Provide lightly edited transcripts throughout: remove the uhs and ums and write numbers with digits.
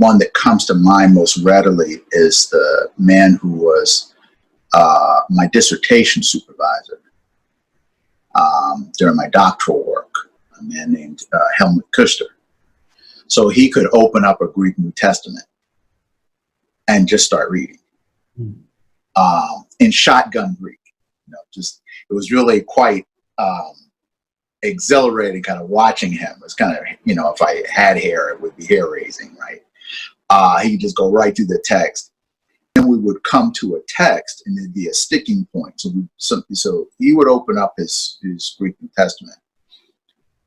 one that comes to mind most readily is the man who was my dissertation supervisor during my doctoral work, a man named Helmut Kuster. So he could open up a Greek New Testament and just start reading in shotgun Greek. Just it was really quite exhilarating, kind of watching him. It was kind of, if I had hair, it would be hair raising, right? He could just go right through the text, and we would come to a text, and there'd be a sticking point. So he would open up his Greek New Testament,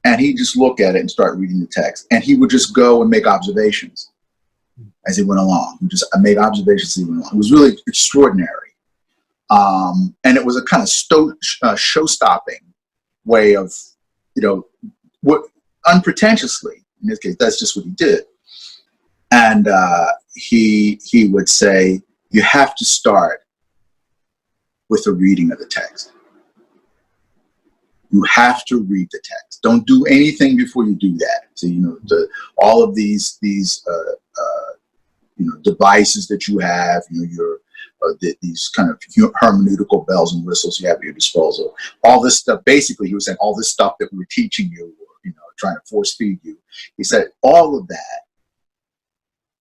and he'd just look at it and start reading the text, and he would just go and make observations as he went along. He just made observations as he went along. It was really extraordinary, and it was a kind of show-stopping way of, what unpretentiously, in this case, that's just what he did. And he would say, you have to start with a reading of the text. You have to read the text. Don't do anything before you do that. So, all of these devices that you have, these kind of hermeneutical bells and whistles you have at your disposal. All this stuff, basically, he was saying, all this stuff that we're teaching you, trying to force feed you. He said, all of that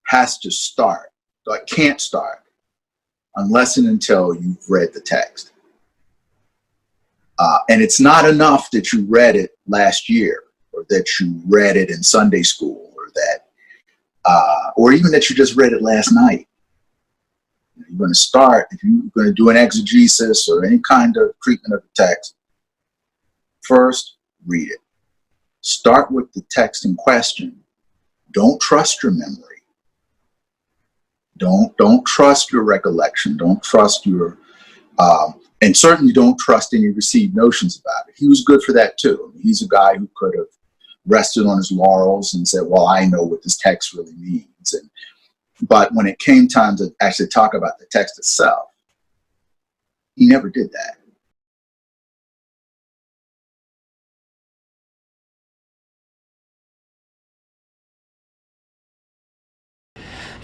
has to start. So it can't start unless and until you've read the text. And it's not enough that you read it last year, or that you read it in Sunday school, or that, or even that you just read it last night. You're going to start, if you're going to do an exegesis or any kind of treatment of the text, first read it. Start with the text in question. Don't trust your memory. Don't trust your recollection. Don't trust your, and certainly don't trust any received notions about it. He was good for that too. He's a guy who could have rested on his laurels and said, well, I know what this text really means. But when it came time to actually talk about the text itself, he never did that.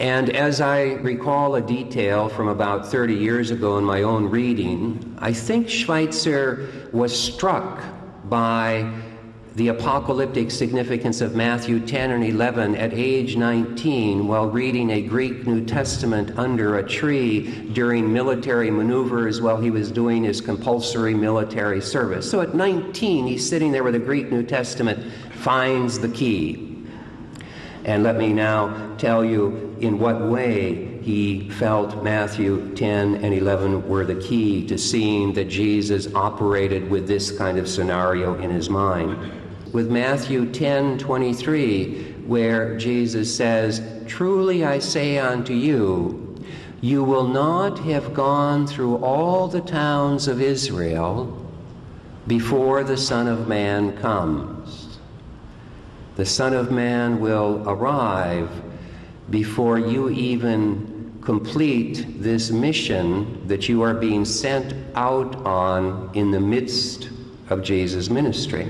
And as I recall a detail from about 30 years ago in my own reading, I think Schweitzer was struck by the apocalyptic significance of Matthew 10 and 11 at age 19 while reading a Greek New Testament under a tree during military maneuvers while he was doing his compulsory military service. So at 19, he's sitting there with a Greek New Testament, finds the key. And let me now tell you in what way he felt Matthew 10 and 11 were the key to seeing that Jesus operated with this kind of scenario in his mind. With Matthew 10:23, where Jesus says, truly I say unto you, you will not have gone through all the towns of Israel before the Son of Man comes. The Son of Man will arrive before you even complete this mission that you are being sent out on in the midst of Jesus' ministry.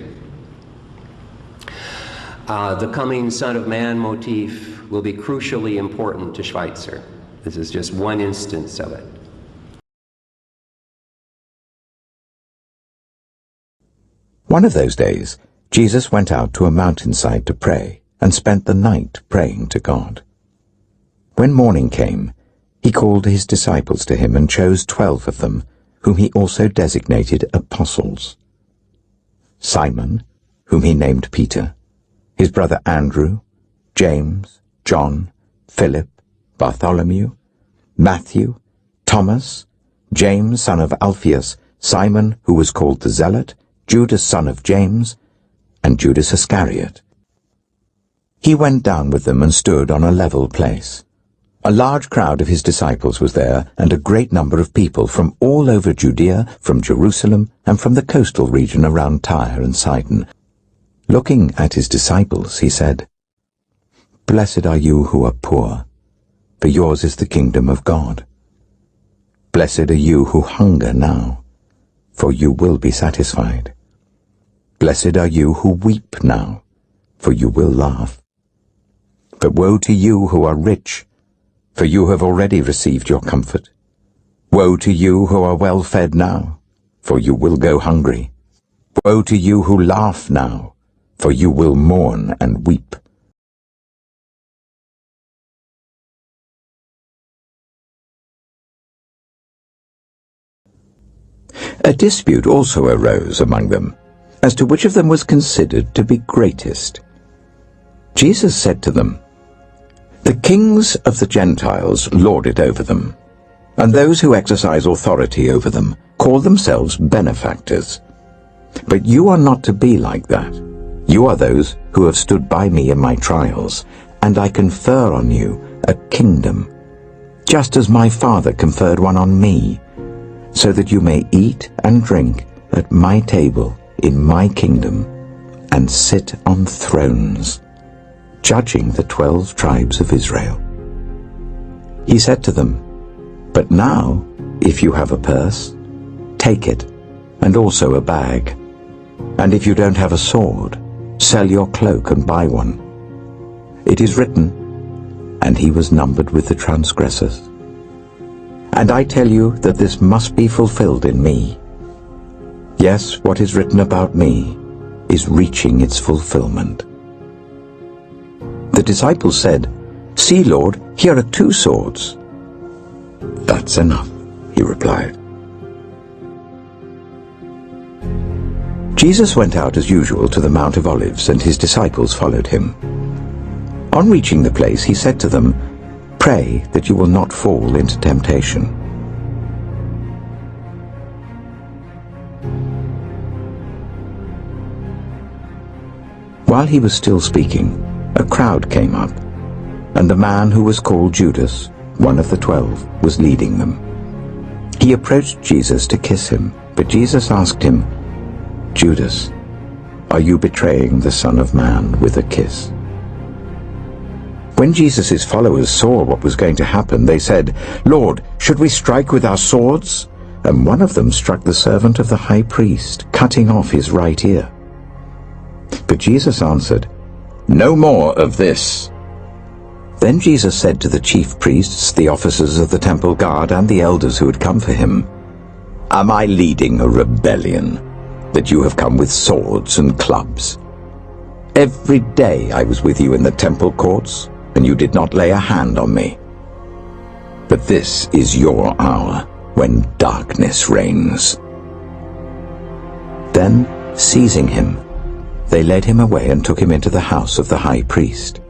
The coming Son of Man motif will be crucially important to Schweitzer. This is just one instance of it. One of those days, Jesus went out to a mountainside to pray and spent the night praying to God. When morning came, he called his disciples to him and chose 12 of them, whom he also designated apostles. Simon, whom he named Peter, his brother Andrew, James, John, Philip, Bartholomew, Matthew, Thomas, James son of Alphaeus, Simon who was called the Zealot, Judas son of James, and Judas Iscariot. He went down with them and stood on a level place. A large crowd of his disciples was there, and a great number of people from all over Judea, from Jerusalem, and from the coastal region around Tyre and Sidon. Looking at his disciples, he said, Blessed are you who are poor, for yours is the kingdom of God. Blessed are you who hunger now, for you will be satisfied. Blessed are you who weep now, for you will laugh. But woe to you who are rich, for you have already received your comfort. Woe to you who are well fed now, for you will go hungry. Woe to you who laugh now, for you will mourn and weep. A dispute also arose among them, as to which of them was considered to be greatest. Jesus said to them, "The kings of the Gentiles lord it over them, and those who exercise authority over them call themselves benefactors. But you are not to be like that. You are those who have stood by me in my trials, and I confer on you a kingdom, just as my Father conferred one on me, so that you may eat and drink at my table in my kingdom, and sit on thrones, judging the 12 tribes of Israel." He said to them, "But now, if you have a purse, take it, and also a bag. And if you don't have a sword, sell your cloak and buy one. It is written, 'And he was numbered with the transgressors.' And I tell you that this must be fulfilled in me. Yes, what is written about me is reaching its fulfillment." The disciples said, "See, Lord, here are 2 swords." "That's enough," he replied. Jesus went out as usual to the Mount of Olives, and his disciples followed him. On reaching the place, he said to them, "Pray that you will not fall into temptation." While he was still speaking, a crowd came up, and the man who was called Judas, one of the 12, was leading them. He approached Jesus to kiss him, but Jesus asked him, "Judas, are you betraying the Son of Man with a kiss?" When Jesus' followers saw what was going to happen, they said, "Lord, should we strike with our swords?" And one of them struck the servant of the high priest, cutting off his right ear. But Jesus answered, "No more of this." Then Jesus said to the chief priests, the officers of the temple guard, and the elders who had come for him, "Am I leading a rebellion, that you have come with swords and clubs? Every day I was with you in the temple courts, and you did not lay a hand on me. But this is your hour, when darkness reigns." Then, seizing him, they led him away and took him into the house of the high priest.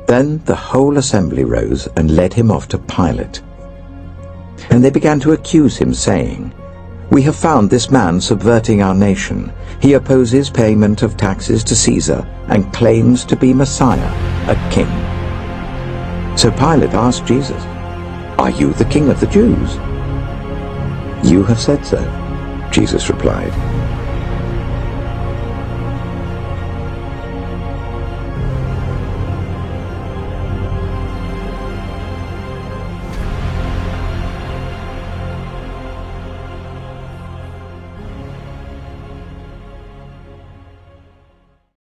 Then the whole assembly rose and led him off to Pilate. And they began to accuse him, saying, "We have found this man subverting our nation. He opposes payment of taxes to Caesar and claims to be Messiah, a king." So Pilate asked Jesus, "Are you the king of the Jews?" "You have said so," Jesus replied.